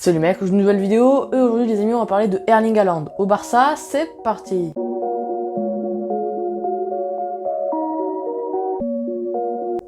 Salut mec, une nouvelle vidéo, et aujourd'hui les amis on va parler de Erling Haaland. Au Barça, c'est parti.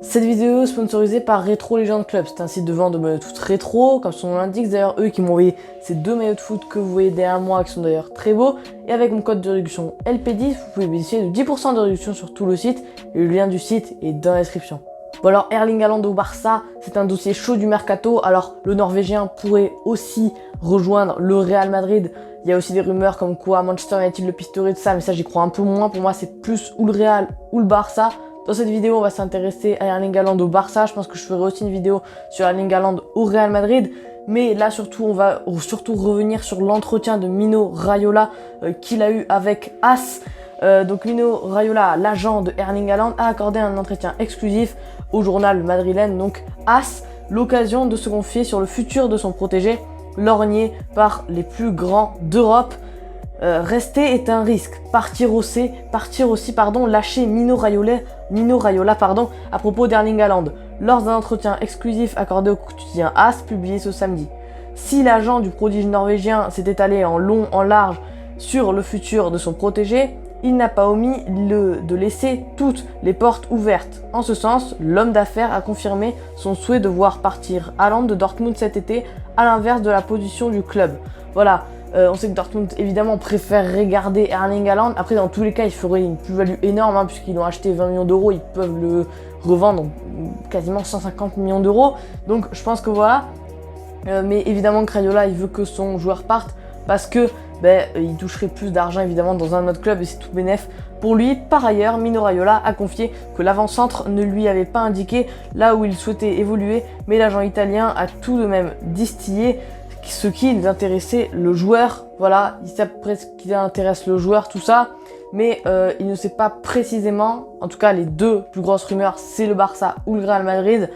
Cette vidéo est sponsorisée par Retro Legend Club, c'est un site de vente de maillots de foot rétro, comme son nom l'indique, c'est d'ailleurs eux qui m'ont envoyé ces deux maillots de foot que vous voyez derrière moi, qui sont d'ailleurs très beaux, et avec mon code de réduction LP10, vous pouvez bénéficier de 10% de réduction sur tout le site, et le lien du site est dans la description. Bon alors Erling Haaland au Barça, c'est un dossier chaud du mercato, alors le Norvégien pourrait aussi rejoindre le Real Madrid. Il y a aussi des rumeurs comme quoi Manchester United le pisterait de ça, mais ça j'y crois un peu moins, pour moi c'est plus ou le Real ou le Barça. Dans cette vidéo on va s'intéresser à Erling Haaland au Barça, je pense que je ferai aussi une vidéo sur Erling Haaland au Real Madrid. Mais là surtout on va surtout revenir sur l'entretien de Mino Raiola qu'il a eu avec AS. Donc Mino Raiola, l'agent de Erling Haaland, a accordé un entretien exclusif au journal madrilène, donc AS, l'occasion de se confier sur le futur de son protégé, lorgné par les plus grands d'Europe. Rester est un risque, partir aussi, lâcher Mino Raiola, à propos d'Erling Haaland, lors d'un entretien exclusif accordé au quotidien AS, publié ce samedi. Si l'agent du prodige norvégien s'est étalé en long, en large sur le futur de son protégé, il n'a pas omis de laisser toutes les portes ouvertes. En ce sens, l'homme d'affaires a confirmé son souhait de voir partir Haaland de Dortmund cet été, à l'inverse de la position du club. Voilà, on sait que Dortmund évidemment préférerait garder Erling Haaland. Après, dans tous les cas, il ferait une plus-value énorme, puisqu'ils l'ont acheté 20 millions d'euros, ils peuvent le revendre quasiment 150 millions d'euros. Donc je pense que voilà. Mais évidemment que Raiola, il veut que son joueur parte, parce que il toucherait plus d'argent évidemment dans un autre club et c'est tout bénef pour lui. Par ailleurs, Mino Raiola a confié que l'avant-centre ne lui avait pas indiqué là où il souhaitait évoluer, mais l'agent italien a tout de même distillé ce qui intéressait le joueur. Voilà, il sait presque ce qui intéresse le joueur, tout ça, mais il ne sait pas précisément. En tout cas, les deux plus grosses rumeurs, c'est le Barça ou le Real Madrid.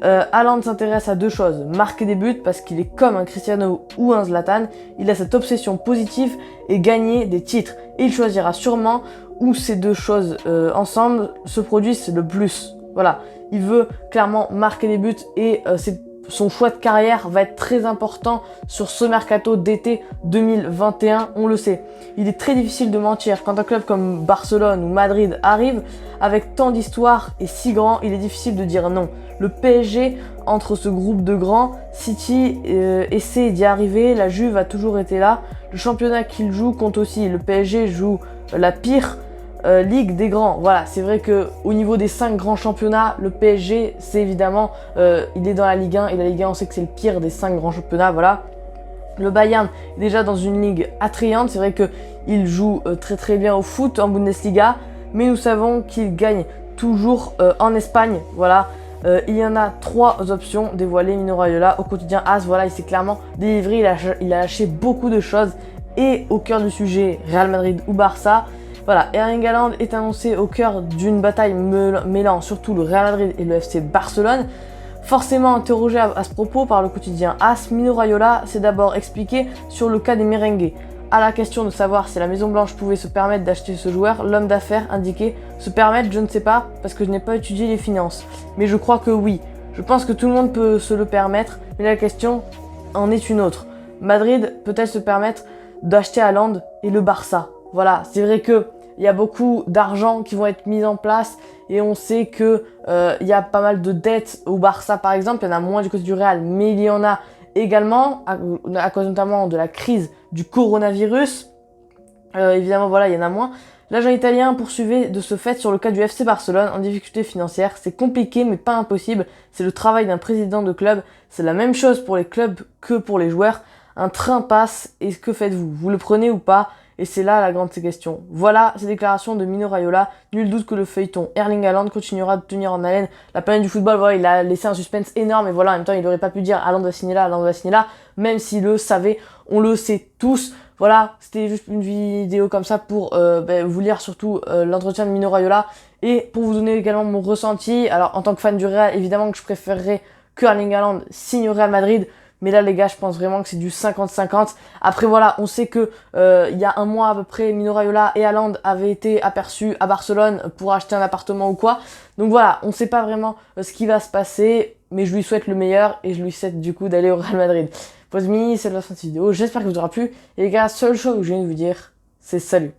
Haaland s'intéresse à deux choses, marquer des buts parce qu'il est comme un Cristiano ou un Zlatan, il a cette obsession positive et gagner des titres. Et il choisira sûrement où ces deux choses ensemble se produisent le plus. Voilà, il veut clairement marquer des buts et son choix de carrière va être très important sur ce mercato d'été 2021, on le sait. Il est très difficile de mentir. Quand un club comme Barcelone ou Madrid arrive, avec tant d'histoire et si grand, il est difficile de dire non. Le PSG, entre ce groupe de grands, City essaie d'y arriver, la Juve a toujours été là. Le championnat qu'il joue compte aussi. Le PSG joue la pire Ligue des grands. Voilà, c'est vrai que au niveau des 5 grands championnats, le PSG, c'est évidemment, il est dans la Ligue 1 et la Ligue 1, on sait que c'est le pire des 5 grands championnats. Voilà. Le Bayern est déjà dans une ligue attrayante. C'est vrai qu'il joue très très bien au foot en Bundesliga, mais nous savons qu'il gagne toujours en Espagne. Voilà. Il y en a 3 options dévoilées. Mino Raiola au quotidien AS, voilà, il s'est clairement délivré, il a lâché beaucoup de choses. Et au cœur du sujet, Real Madrid ou Barça, voilà, Erling Haaland est annoncé au cœur d'une bataille mêlant surtout le Real Madrid et le FC Barcelone. Forcément interrogé à ce propos par le quotidien AS, Mino Raiola s'est d'abord expliqué sur le cas des merengues. À la question de savoir si la Maison Blanche pouvait se permettre d'acheter ce joueur, l'homme d'affaires indiquait « Se permettre, je ne sais pas, parce que je n'ai pas étudié les finances. Mais je crois que oui. Je pense que tout le monde peut se le permettre, mais la question en est une autre. Madrid peut-elle se permettre d'acheter Haaland et le Barça ?» Voilà, c'est vrai que il y a beaucoup d'argent qui vont être mis en place et on sait que il y a pas mal de dettes au Barça par exemple. Il y en a moins du côté du Real, mais il y en a également à cause notamment de la crise du coronavirus. Évidemment, voilà, il y en a moins. L'agent italien poursuivait de ce fait sur le cas du FC Barcelone en difficulté financière. C'est compliqué mais pas impossible. C'est le travail d'un président de club. C'est la même chose pour les clubs que pour les joueurs. Un train passe et que faites-vous? Vous le prenez ou pas? Et c'est là la grande question. Voilà ces déclarations de Mino Raiola. Nul doute que le feuilleton Erling Haaland continuera de tenir en haleine la planète du football. Voilà, il a laissé un suspense énorme et voilà, en même temps il n'aurait pas pu dire Haaland va signer là, Haaland va signer là, même s'il le savait, on le sait tous. Voilà, c'était juste une vidéo comme ça pour vous lire surtout l'entretien de Mino Raiola et pour vous donner également mon ressenti. Alors en tant que fan du Real, évidemment que je préférerais que Erling Haaland signe au Real Madrid. Mais là, les gars, je pense vraiment que c'est du 50-50. Après, voilà, on sait que il y a un mois à peu près, Mino Raiola et Haaland avaient été aperçus à Barcelone pour acheter un appartement ou quoi. Donc voilà, on ne sait pas vraiment ce qui va se passer, mais je lui souhaite le meilleur et je lui souhaite du coup d'aller au Real Madrid. Pause mini, c'est la fin de cette vidéo. J'espère que vous aura plu. Et les gars, seule chose que je viens de vous dire, c'est salut.